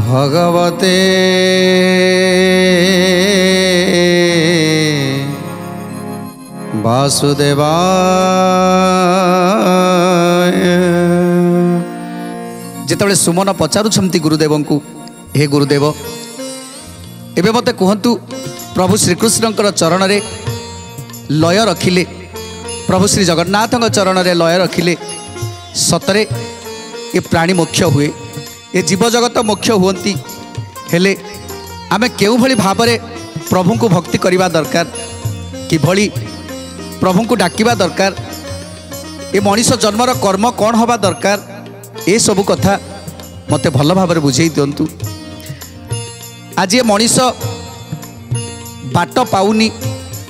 भगवते वासुदेवाय। जेतबले सुमन पचारुछंती गुरुदेव को, हे गुरुदेव एबे मते कहंतु प्रभु श्रीकृष्णकर चरण रे लय रखिले, प्रभु श्री जगन्नाथ चरण रे लय रखिले सतरे ये प्राणी मोक्ष हुए, ये जीव जगत मोक्ष हुअंती। हेले आमे केउ भली भाबरे प्रभु को भक्ति करिबा दरकार, कि भली प्रभु को डाकिबा दरकार, ये मनीष जन्मर कर्म कौन हवा दरकार, ये सबु कथा मते भल भाबरे बुझेई दियंतु। आज ये मनीष बाट पाउनी,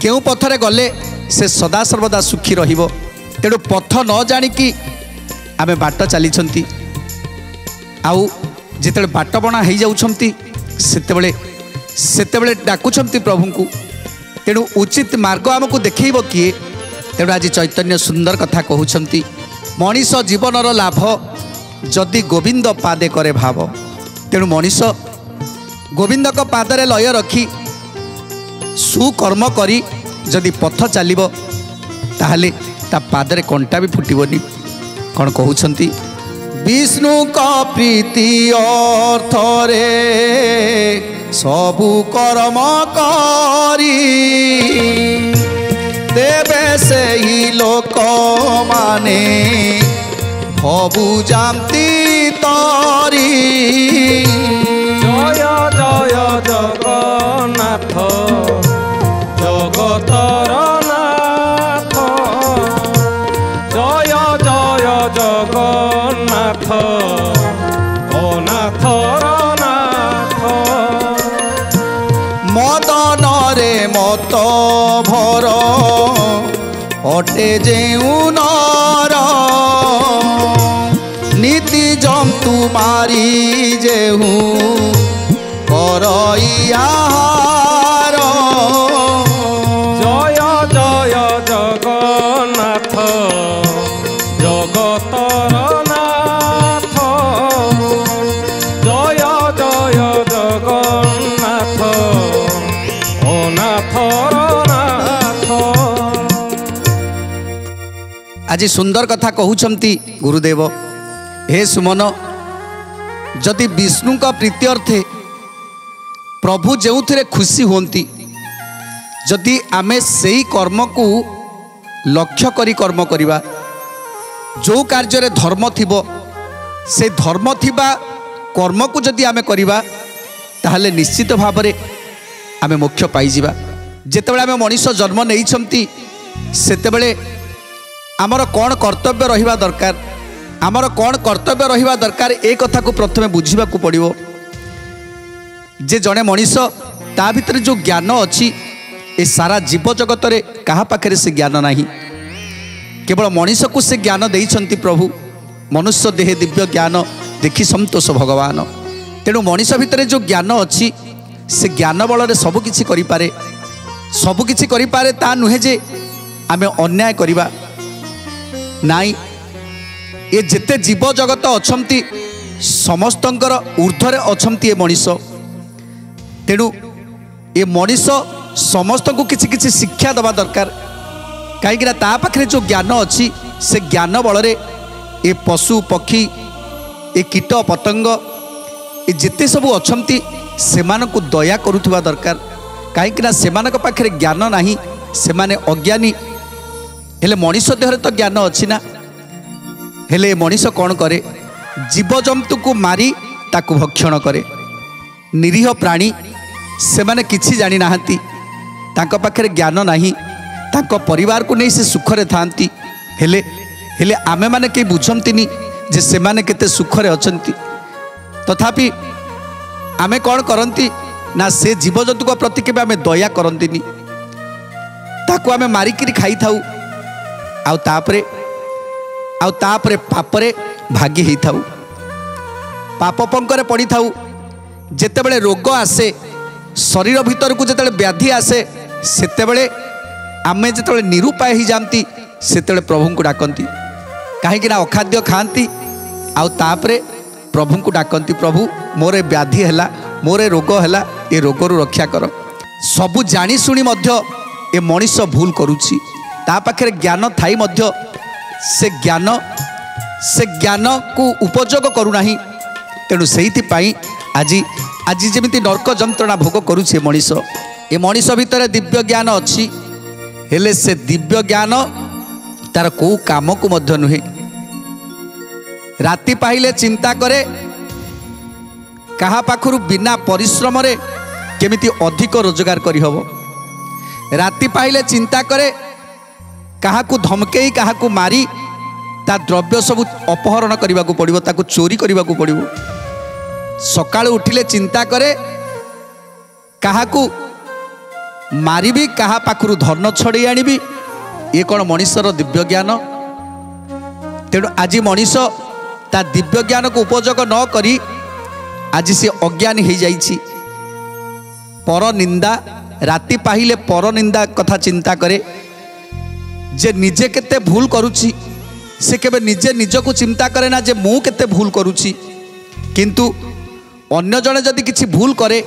केउ पथरे गले से सदा सर्वदा सुखी रहिबो, तेणु पथ न जानिकी आमे बाट चलीछंती। आउ जिते बाट बणा हो जाउछंती सेतेबेले डाकुछंती प्रभु को, तेणु उचित मार्ग आमको देखैब किए। तेणु आज चैतन्य सुंदर कथा कहउछंती, मनीष जीवनर लाभ जदि गोविंद पादे करे भाव। तेणु मनीष गोविंद को पादरे लय रखी सुकर्म करी जदि पथ चलिबो ताहले ता पादरे कंटा भी फुटिबोनी। कौन कहउछंती, विष्णु का प्रीति अर्थ रे सबु कर्म करी, देवे से ही लोक माने भबु जानती तारी। जय जय जगन्नाथ जगतर नाथ, जय जय जगन्नाथ अनाथर नाथ। मदन रे मत भर अटे जेउ नर, नीति जंतु मारी जेहू करइयार। जय जय जगन्नाथ जगतर नाथ, जय जय जगन्नाथ अनाथर नाथ। आज सुंदर कथा कहउछंती गुरुदेव, हे सुमन जदि विष्णु का प्रीति अर्थे प्रभु जो थे खुशी होती, जदि आमे सेई कर्म को लक्ष्य करी कर्म करिबा, जो कार्य रे धर्म थिबो से धर्म थिबा कर्म को जदि आमे करिबा ताहले निश्चित भाव रे आमे मोक्ष पाई जिबा। जेतेबेले आमे मनीष जन्म नेइछंती सेतेबेले आमर कौन कर्तव्य रहिबा दरकार, आमर कौन कर्तव्य रहिबा दरकार, ए कथा को प्रथमे बुझिबा को पड़िबो। जे जड़े मनीष ता भितर जो ज्ञान अच्छी ए सारा जीव जगत रे कहा पाखरे से ज्ञान नहीं, केवल मनीष को से ज्ञान देइछंती प्रभु। मनुष्य देह दिव्य ज्ञान देखी संतोष भगवान। तेणु मनीष भितर जो ज्ञान अच्छी से ज्ञान बल रे सबकिछि करि पारे, सबकिछि करि पारे ता नुहे जे आमे अन्याय करिबा नाई। ये जेते जीव जगत अछंती समस्तंकर ऊर्ध्वरे अछंती ए मनीष। तेणु ये मनीष समस्त को किसी किसी शिक्षा दबा दरकार, कहीं ता पाखरे जो ज्ञान अच्छी से ज्ञान बल रे ये पशु पक्षी ये कीट पतंग ये जिते सब अछंती सेमानकु दया करुथुवा दरकार, कहीं सेमानक पाखरे ज्ञान नहीं, सेमाने अज्ञानी। हेले मनीष देहरे तो ज्ञान अच्छी ना, हेले मनीष कौन करे, जीव जंतु को मारी ताकु भक्षण करे। निरीह प्राणी से माने किछि जानी नाहंती, तांको पाखरे ज्ञान नहीं, तांको परिवार को नहीं से सुखरे थांती। हेले हेले आमे माने के बुझंतीनी जे से माने केते सुखरे अछंती। तथापि आमे कौन करंती ना से जीव जंतु को प्रति केबे आमे दया करंतीनी, ताकु आमे मारिकिरी खाई थाउ, आउ तापरे पापरे भागी ही थाउ। पाप पंकरे पड़ी थाऊ जेतेबेले रोग आसे शरीर भीतर को जेतेबेले व्याधि आसे सेतेबेले आमे जेतेबेले निरुपाय ही जामती सेतेबेले प्रभु को डाकंती कहीं अखाद्य खाती आउ तापरे प्रभु को डाकंती प्रभु मोर व्याधि है मोर रोग है ये रोगरू रक्षा कर। सबू जानी शुणी मध्य ए मनीष भूल करुछि ता पाखरे ज्ञान थाई मध्य से ज्ञान को उपयोग करूना तेणु से आज आज जमी नर्क जंत्रणा भोग करुचे मनीष ए मनीष भितर दिव्य ज्ञान अच्छी हेले से दिव्य ज्ञान तार को काम को मध्य नुहे राति पाहिले चिंता करे कहा पाखरु बिना परिश्रम रे केमिति अधिक रोजगार करी हबो राति पाहिले चिंता करे कहा को धमकेई कहा को मारी ता द्रव्य सब अपहरण करने को पड़ो ताकू चोरी करने को पड़ो सकाल उठिले चिंता करे कहा को मारिबी कहा पाखरु धन छड़े आनिबी ये कौन मनीषर दिव्य ज्ञान। तेणु आज मनीष ता दिव्य ज्ञान को उपयोग न करी आज से अज्ञानी हो जाइछि पर निंदा राति पाहिले पर निंदा कथा चिंता करे जे निजे केते भूल करुछि से केबे निजे निज को चिंता करे ना जे मु केते भूल करुछि किंतु अन्य जने जदि किछि भूल करे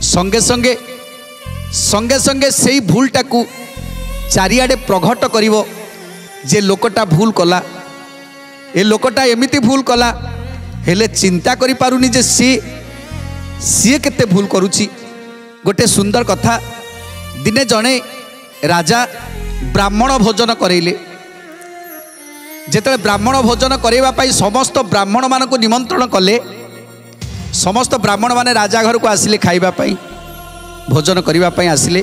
संगे संगे संगे संगे सेही भूलटा को चारिआडे प्रघट करिवो जे लोकटा भूल कला ए लोकटा एमिति भूल कला हेले चिंता करि पारुनी जे सी केते भूल करुछि। गोटे सुंदर कथा दिने जने राजा ब्राह्मण भोजन करेले जेते ब्राह्मण भोजन करवा पाई समस्त ब्राह्मण मान को निमंत्रण कले समस्त ब्राह्मण माने राजा घर को आसिले खाइबा पाई भोजन करने पाई आसिले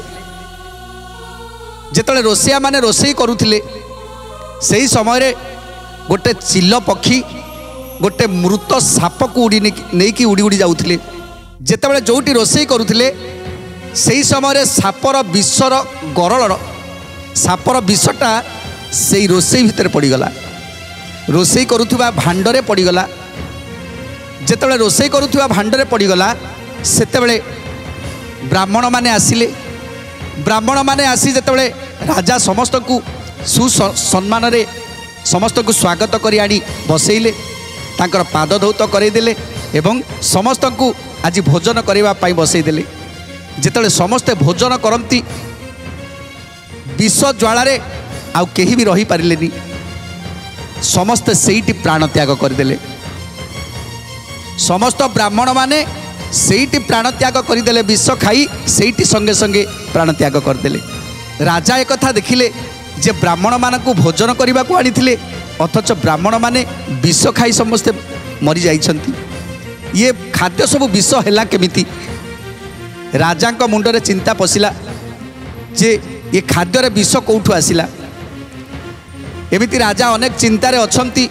जेते रोषिया माने रोषेई करुथिले सही समय रे गोटे चिल्ल पक्षी गोटे मृत साप को उड़ी नहीं उड़ी उड़ी जाउथिले जेते जोटी रोषेई करुथिले सही समय सापर विषर गरल सापर विषटा से रोषेई भितर पड़गला रोषेई करुवा भांडरे पड़गला जेते रोषेई करुवा भांडरे पड़गला सेतेबेले ब्राह्मण माने आसिले ब्राह्मण माने आसी जेतेबेले राजा समस्त को सुसम्मान रे समस्त को स्वागत करी आनी बसैले तांकर पाद धौत करईदेले एवं समस्त को आज भोजन करने पाई बसईदेले जेतेबेले समस्ते भोजन करती विष ज्वाला रे आउ केही भी रही पारिलेनी समस्ते सेईटी प्राण त्याग करदेले समस्त ब्राह्मण माने सेईटी प्राण त्याग करदेले विष खाई सेईटी संगे संगे प्राण त्याग करदेले। राजा एक कथा देखिले जे ब्राह्मण मान को भोजन करने को आनी अथच ब्राह्मण माने विष खाई समस्ते मरी जाइछंती ये खाद्य सब विष हैला केमिति राजा मुंडरे चिंता पशिला जे ये खाद्यर विष कौठू आसिला एमिति राजा अनेक चिंतार अछंती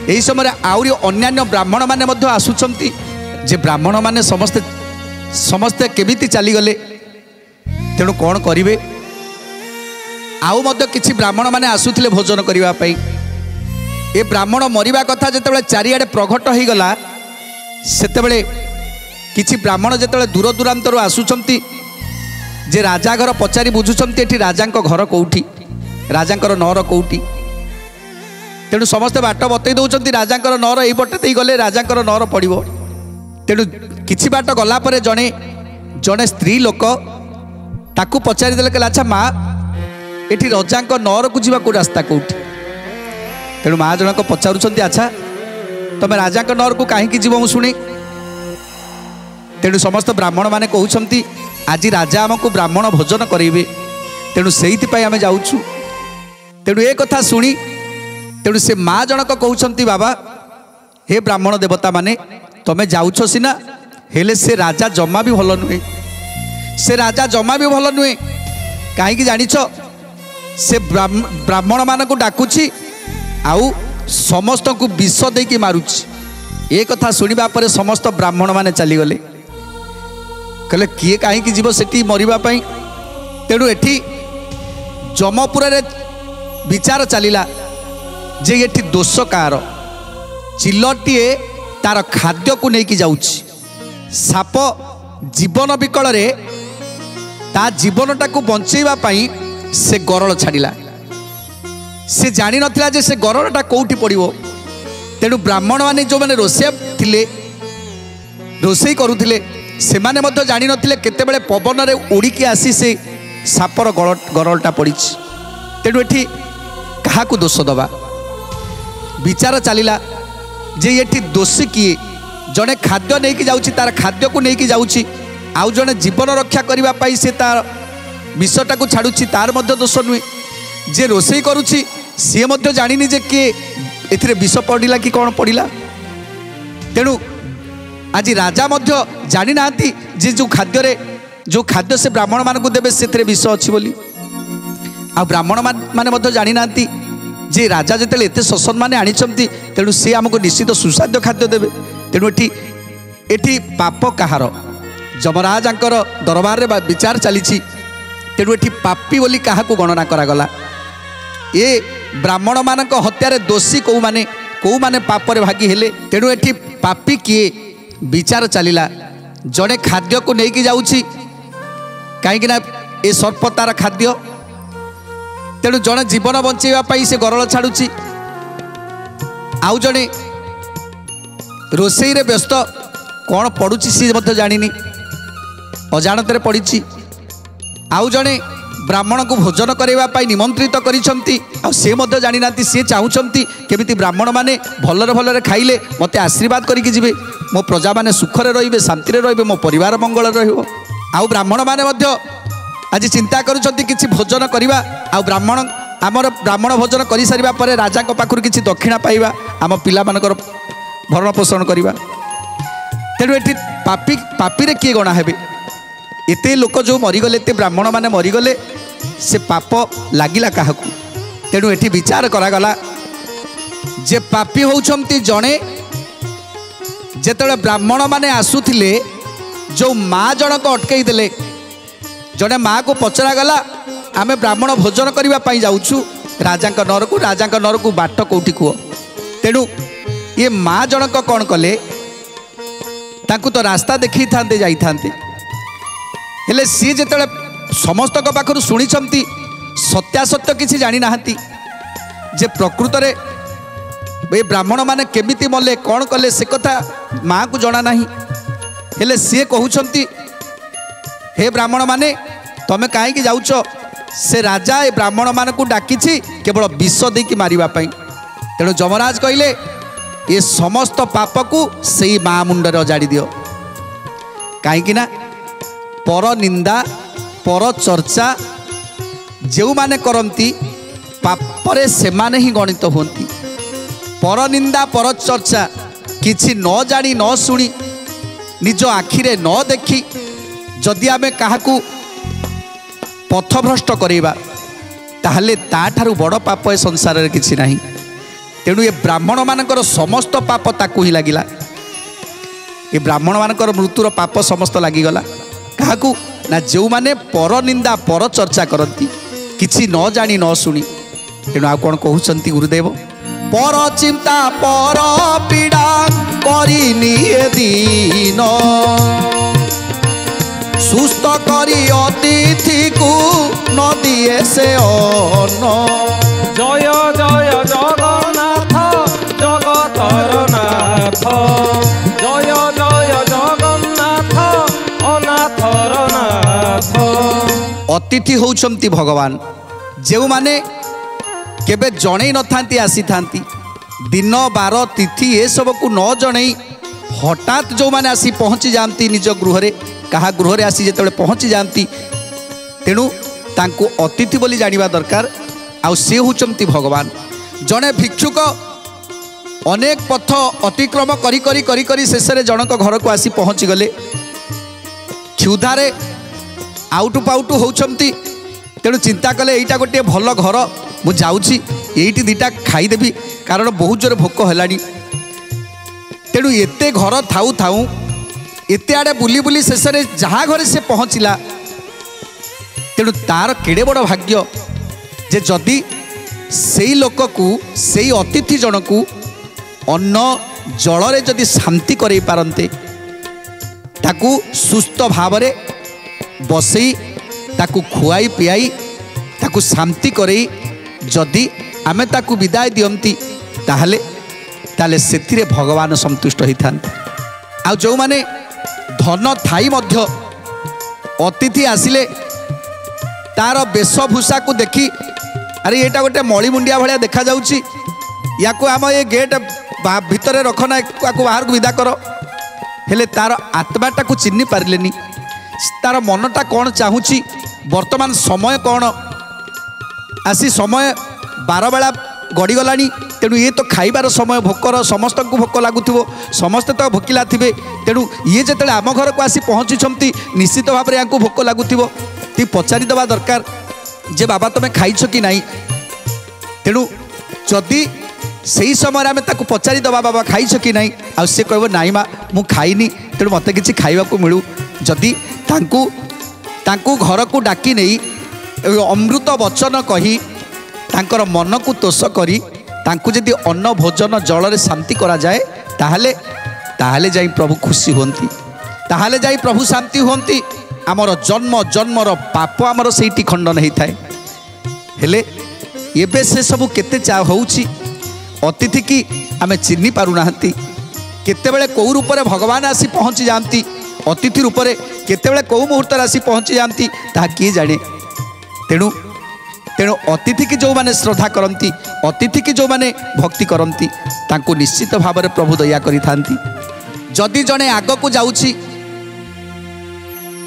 एही समय आउरी अन्यान्य ब्राह्मण माने मध्य आसुछंती जे ब्राह्मण माने समस्ते समस्ते केमिति चली गले तेणु कौन करिवे आउ मध्य किछि ब्राह्मण माने आसुथिले भोजन करिवा पई ए ब्राह्मण मरिबा कथा जेतेबेले चारिआडे प्रघट हो गला सेतेबेले किछि ब्राह्मण जेतेबेले दूर दूरांतरु आसुछंती जे राजा घर पचारि बुझुछंती एठी राजांक घर कोउठी राजांकर नर कोउठी तेणु समस्ते बाट बतई दौरान राजांकर नर यही पटे दे गले राजांकर नर पड़ो तेणु किछि बाट गला परे जड़े जड़े स्त्री लोक ताकू पचारिदेले कहले अच्छा माँ एठी रजांक नर को जीवा को रास्ता कोठी तेणु माँ जनक पचारुछंती अच्छा तमे राजांक नर को कहीं जीव मु शुणी तेणु समस्त ब्राह्मण माने कहउछंती आज राजा आमको ब्राह्मण भोजन करेबे तेणु सेइथिपाई आमे जाउछु तेणु ए कथा शुणी तेणु से माँ जनक कहउछंती बाबा हे ब्राह्मण देवता माने तमे जाउछ सिना हेले से राजा जमा भी भल नुहे से राजा जमा भी भल नुहे कहीं जानिछ से ब्राह्मण मान को डाकुछि आउ समस्त को विष देकी मारुछि ए कथा सुनिबा परे समस्त ब्राह्मण माने चली गले कहले किए कहीं जीव सेठी मरिबा पई तेणु एठी जमपुर रे विचार चलिला जे एठी दोष कार चिल्लटीए तार खाद्य को लेकिन जाउछि साप जीवन विकल रे ता जीवनटा को बंचेबा पई से गरल छाड़िला से जानी नथिला जे से गरलटा कोउठी पड़िबो तेणु ब्राह्मण माने जो माने रोषे थिले रोषे करुथिले से माने मध्य जानी नथिले केतेबेले पवन रे उड़ीकी आसी से सापर गरलटा पड़िछि तेणु एठी काहाकू दोष दबा विचार चलिला जे एठी दोषी किए जड़े खाद्य नहीं कि जाउछि तार खाद्य को नहीं कि जाउछि आउ जड़े जीवन रक्षा करबा पई से तार विषटा को छाड़ुछि तार मध्य दोष नुहे जे रोषे करुछि सी मध्य जानिनी जे किए एथिरे विष पड़िला कि कौन पड़िला तेणु आज राजा मध्य जानी नांती जे जो खाद्य से ब्राह्मण मान को देवे से विष अच्छी बोली आ ब्राह्मण माने मध्य जानी नांती जे राजा जिते एत शोषण मैंने आनी तेणु सी आमको निश्चित सुस्वाद्य खाद्य देवे तेणु एठी पाप कहार जमराजांकर दरबार में विचार चली तेणु एठी पापी बोली क्या गणना करागला ये ब्राह्मण मानक हत्यारे दोषी कौ माने पापरे भागी हेले तेणु एठी पापी किए विचार चलिला जड़े खाद्य को लेकिन जाउछि कहीं ए सर्प तार खाद्य तेणु जड़े जीवन बंचेबा पई से गरल छाड़ुछि आउ जड़े रोषे रे व्यस्त कौन पड़ुछि सी मध्य जानिनी अजाणत पड़ी आउ जड़े ब्राह्मण को भोजन करने निमंत्रित करिसंती आ से मध्य जानी नांती सी चाहूँगी केमिति ब्राह्मण माने भलरे भलरे खाइले मते आशीर्वाद करिकि जिवे मो प्रजा माने सुखरे रहिबे शांति रहिबे मो परिवार मंगल रहिबो आउ ब्राह्मण माने मध्य आज चिंता करुछंती किछि भोजन करिबा आउ ब्राह्मण भोजन करि सारिबा परे राजा को पाखुर किछि दक्षिणा पाइबा आम पिला मानकर भरण पोषण करिबा तेणु एठी पापी रे किए गणा हेबे एते लोक जो मरीगले एते ब्राह्मण माने मरीगले से पाप लागिला काहाकू तेणु एठी विचार करागला जे पापी होउछंती जणे जेतेले ब्राह्मण माने आसुथिले जो माँ जनक अटकई देले जड़े माँ को पचरा गला आमे ब्राह्मण भोजन करबा पई जाउछु राजांक नर को बाट कोठी कुओ तेणु ये माँ जनक कौन कले ताकू तो रास्ता देखी थांते जाई थांते हेले सी जेतेले समस्त पाखर शुणी सत्यासत्य किसी जानी नाहंती जे प्रकृत रे ए ब्राह्मण माने केमिति मले कौन कले से कथा माँ को जना नहीं हेले सी कहउछंती हे ब्राह्मण माने तमे काहे जाउछ से राजा ए ब्राह्मण मान को डाकी केवल विष देकी मारिबा पई तेणु जमराज कहले ये समस्त पाप को सही माँ मुंडरे अजाड़ी दियो कहीं ना पर निंदा पर चर्चा जो माने करती पापरे से माने ही गणित होती पर निंदा पर चर्चा किछि न जानी न शुणी निज आखिरे न देखी जदि आमे काहाकू पथभ्रष्ट करवा ताहले ताठारु बड़ पाप ए संसार रे किछि नाही तेणु ये ब्राह्मण मानकर समस्त पाप ताकू ही लगिला ये ब्राह्मण मानकर मृत्युर पाप समस्त लगिगला काहाकू ना जो माने पर निंदा पर चर्चा करती किछि न जानी न शुणी तेणु आ कौन कहउछंती गुरुदेव पर चिंता पर पीड़ा करिनी ए दीन सुस्त करी अतिथि को न दिए से अन्न जय जय जगन्नाथ जगतर नाथ जय जय जगन्नाथ अनाथर नाथ अतिथि होउछंती भगवान जो माने केबे जणै न थांती आसी थांती दिन बार तिथि ए सब को न जणै हठात जो माने आसी पहुँची जाती निज गृह रे कहा गृह रे आसी जेतेबेले पहुँची जाती तेणु तांको अतिथि बोली जानिबा दरकार आउ से होउछंती भगवान जणे भिक्षुक अनेक पथ अतिक्रम करी करी करी करी शेष रे जनक घर को आसी पहुँची गले क्षुधारे आउटु पाउटु होउछंती तेणु चिंता कले एइटा गोटे भल घर मु जाउछि एइटी दीटा खाईदेवी कारण बहुत जोर भोक हेलानी तेणु एते घर थाउ थाउ एते आड़े बुली बुली शेष रे जहाँ घरे से पहुँचला तेणु तार केड़े बड़ भाग्य जे जदि सेई लोक को सेई अतिथि जन को अन्न जल जदि शांति करई पारंते ताकू सुस्थ भाव बसई ताकू खुआई पियाई ताकू शांति करई जदि आमे ताकू विदाय दियंती ताहले ताले सेतिरे भगवान संतुष्ट होता। आ जो माने धन थाई मध्य अतिथि आसिले तार वेशभूषा को देखी अरे यहाँ गोटे मली मुंडिया भाया देखा जाउची या आम ये गेट भितर रखना या बाहर को विदा कर हेले तार आत्माटा को चिन्ह पारे तार मनटा कौन चाहूँगी वर्तमान समय कौन आसी समय 12 बेला गड़ीगला तेणु ये तो खाइबार समय भोकर समस्त को भोक लगुव समस्ते तो भोकिला थे तेणु ये जिते आम घर को आसी पहुँची निश्चित भाव में यहाँ भोक लगुव ती पचारि दवा दरकार जे बाबा तुम्हें खाइछ कि नहीं। तेणु जदि से समय आम ताक पचारि दवा बाबा खाइछ कि नहीं आ सी कह नाई माँ मु खाइनी तेणु मत कि खाइबा को मिलू जदि तांकू घर को डाकी नहीं अमृत वचन कही तांकर मन को तोष करी तांकू जदि अन्न भोजन जल रे शांति करा जाए ताहले ताहले जाई प्रभु खुशी होंती ताहले जाई प्रभु शांति होंती आमर जन्म जन्मर पाप आमर सेठी खंडन होता है। हेले एबे से सबू केते चा होउची अतिथि की आमे चिन्ह पारुना केतेबेले कौ रूप में भगवान आसी पहुँची जाती अतिथि रूप में केतेबेले कौ मुहूर्त आसी पहुँची जाती ताहा किए जाने। तेणु तेणु अतिथि की जो माने श्रद्धा करती अतिथि की जो माने भक्ति करती तांको निश्चित भाव में प्रभु दया करि थांती। जदि जड़े आग को जाउची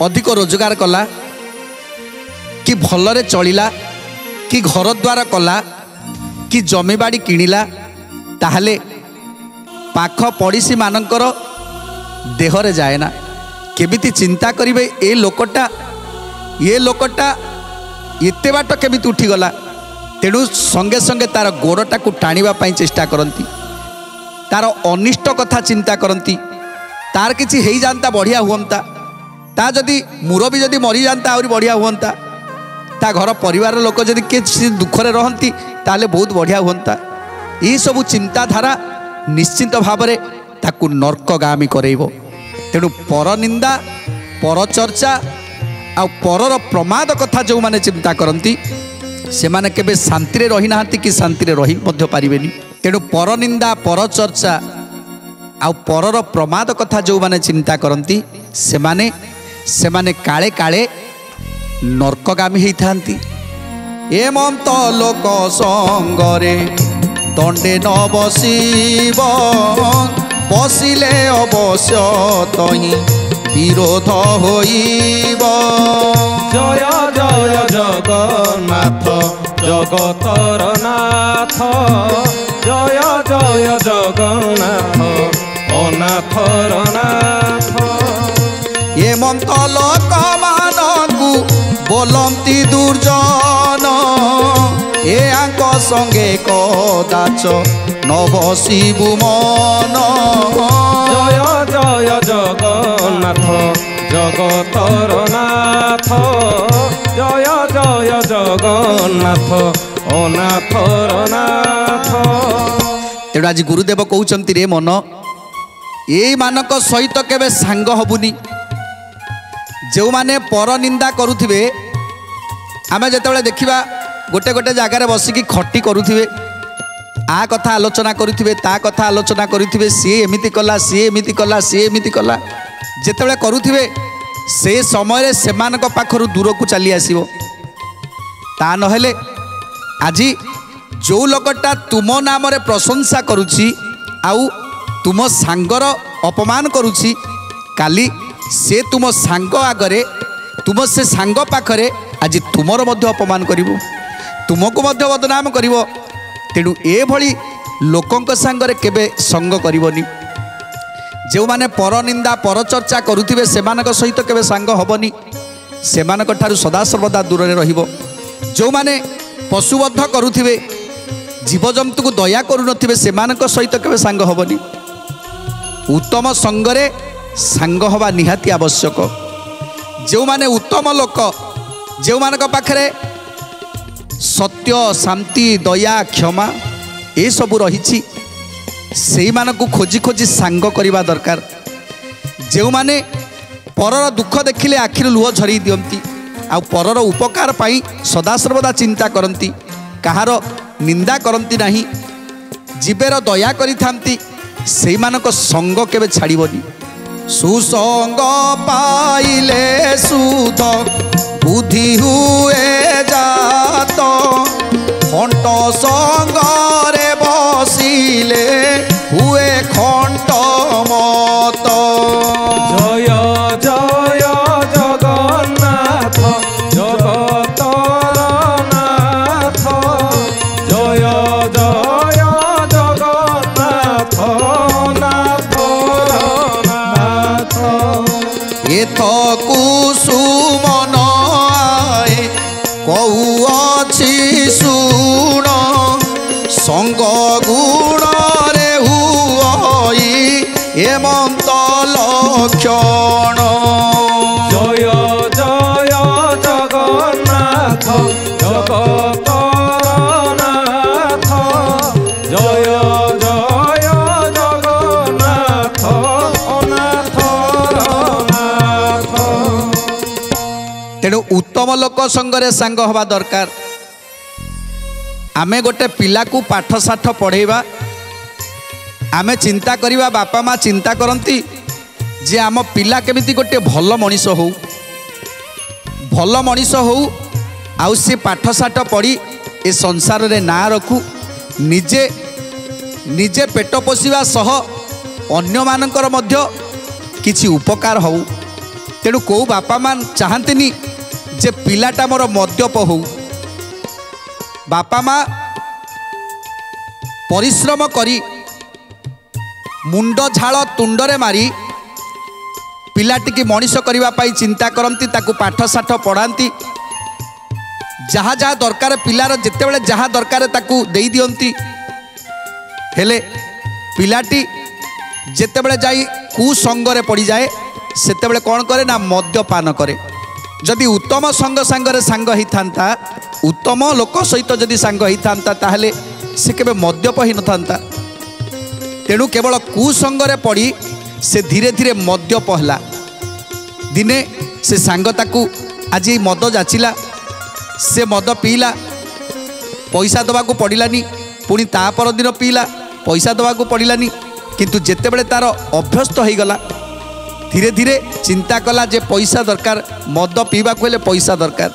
अधिक रोजगार कला कि भलरे चलिला कि घर द्वार कला कि जमीबाड़ी किणिला ताहले पाख पड़ोसी मानकर देहरे जाए ना केमिति चिंता करिवे ए लोकटा एते बाट केमिति उठीगला तेणु संगे संगे तार गोड़टा को टाणिबा पई चेष्टा करती तार अनिष्ट कथा चिंता करती तार किछि हेई जानता बढ़िया हुअंता ता जदि मुरबी जदि मरी जानता आउरी बढ़िया हुअंता ता घर परिवार लोक जदि किछि दुखरे रहंती ताले बहुत बढ़िया हुअंता। ये सब चिंताधारा निश्चित भाव में ताकू नर्कगामी करेइबो। तेणु पर निंदा पर चर्चा आ परर प्रमाद कथा जो माने चिंता करती से माने केबे शांति रे रही नाहंती कि शांति रे रही मध्य पारिबेनी। तेणु पर निंदा पर चर्चा आ परर प्रमाद कथा जो माने चिंता करती से माने काले काले नर्कगामी होइथांती। एमंत लोक संगरे दंडे न बसिब बसिले अवश्य तही विरोध होइब। जय जय जगन्नाथ जगतर नाथ जय जय जगन्नाथ अनाथर नाथ। एमंत लोक मानकु बोलंती दुर्जन ए आंक संगे कदाच न बसिबु मन। जय जय जगन्नाथ जगतर नाथ जय जय जगन्नाथ अनाथर नाथ। तेणु आज गुरुदेव कहते रे मन ये मानक सहित केबे सांग हबुनी। जो माने पर निंदा करुथिबे आमे जेतेबेले देखिबा गोटे गोटे जगार बसिकी खटी करुथिबे आ कथा आलोचना करुथिबे ता कथा आलोचना करुथिबे सी एमिति कला सी एमिति कला सी एमिति कला जेतेबेले करुथिबे से समय सेमानक पाखरु दूर को चली आसीबो। ता नहेले आजी जो लोकटा तुम नाम रे प्रशंसा करुछि आउ तुम सांगर अपमान करुछि काली से तुम सांग आगरे तुम से सांग पाखरे आज तुमर मध्य अपमान करिवो तुमको मध्य बदनाम करिवो। तेणु ए भली लोकंक सांगरे केबे संग करिवोनी। जो माने पर निंदा पर चर्चा करुथिबे सेमानक सहित केबे सांग हबनी सेमानक ठारु सदा सर्वदा दूर रे रहिबो। जो माने पशुबद्ध करुथिबे जीवजंतु को दया करुनथिबे सेमानक सहित केबे सांग हबनी। उत्तम संगरे सांग हवा निहाती आवश्यक। जो माने उत्तम लोक जो मानक पाखरे सत्य शांति दया क्षमा ये सब रही सेई मानकु खोजी खोजी सांग करवा दरकार। जो माने परर दुख देखिले आखिर लुह झरी दियंती आ परर उपकार पाई सदासर्वदा चिंता करती, कहार निंदा करती नहीं, जीवेर दया करिथांती, सेई मानक संग केबे छाड़िबनी। सुसंग पाइले सुध बुद्धि हुए जात, खंट संगरे बसिले हुए खंट मत। जय जय जगन्नाथ जगतर नाथ, जय जय जगन्नाथ नाथर नाथ। एथ कुसुमन आए कौअछि सुण, संग गुण रे हुई हेमंत लक्षण। जय जय जगन्नाथ जगतर नाथ, जय जय जगन्नाथ अनाथर नाथ। तेणु उत्तम लोक संगरे सांग हवा दरकार। आमे गोटे पिला को पाठ साठ पढ़ेवा, आमे चिंता करिवा, बापा माँ चिंता करती जे आम पिला केमिति गोटे भल मनीष हो, भल मनीष हो, आउ से पाठ साठ पढ़ी ए संसार रे ना रखू, निजे निजे पेट पोषिवा सह अन्य मानकर मध्य किछि उपकार हो। तेणु को बापा माँ चाहन्तिनी जे पिलाटा मोर मद्यप हो। बापा माँ परिश्रम करी मुंड झाल तुंडरे मारी पिलाटी की मनीष करने पाई चिंता करती, ताकू पाठ साठ पढ़ाती, जहाँ जहाँ दरकार पिलार जितेबाला जहाँ दरकार ताकू दे दियंती। हेले पिलाटी जितेबाला जाई कुसंगरे पड़ जाए सेतेबेले कौन करे ना मद्यपान करे। जदि उत्तम संग सांगरे सांग होता, उत्तम लोक सहित जदि सांग होता ताहले से केबे मद्यप ही नथांता। तेणु केवल कुसंगरे पड़ी से धीरे धीरे मद्यप हला। दिने से सांग ताकू आज मद जाचिला, से मद पीला, पैसा दबाकू पड़िलानी, पुणी ता पर दिन पीला, पैसा दबाकू पड़िलानी। किंतु जेतेबेले तार अभ्यस्त हो गला, धीरे धीरे चिंता कला जे पैसा दरकार, मद पीवा को हेले पैसा दरकार।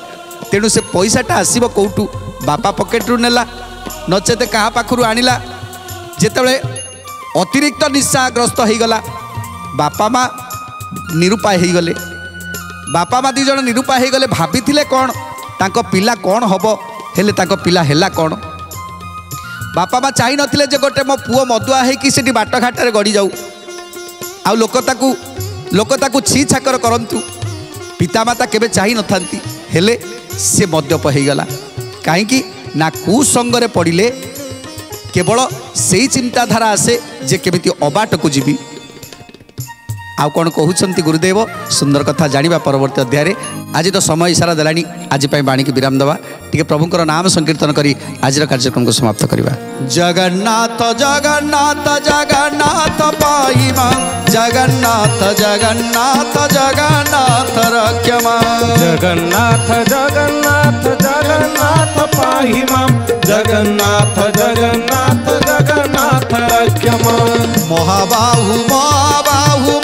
तेणु से पैसाटा आसीबो कोउटू, बापा पकेटरू नेला नचेते कहा पाखरू आनिला। जेतेबेले अतिरिक्त निशाग्रस्त हो गला, बापा माँ निरुपाय हो गले। बापा माँ दी जन निरुपाय हो गले, भाभी कौन तांको पिला कौन हबो, हेले तांको पिला हेला कौन। बापा माँ चाही नथिले जे गोटे मो पुओ मदुआ हेकी सेठी बाट घाटरे गड़ी जाऊ, आउ लोक ताकू छी छाकर करंतु। पितामाता केबे चाही नथांती, हेले से मद्यप हो गला। कहीं ना कुसंगरे पड़िले केवल से चिंताधारा आसे जे केमिति अबाट को जीवी। आउ कौन कहते गुरुदेव सुंदर कथा जानिबा परवर्ती अध्याय। आज तो समय इशारा देलानी, आज बाणी की विराम दवा, टिके प्रभुंकर नाम संकीर्तन करी आज कार्यक्रम को समाप्त करवा। जगन्नाथ जगन्नाथ जगन्नाथ पाहिमा, जगन्नाथ जगन्नाथ जगन्नाथ रक्षमा, जगन्नाथ जगन्नाथ जगन्नाथ पाहिमा, जगन्नाथ जगन्नाथ जगन्नाथ रक्षमा। महाबाहु महाबाहु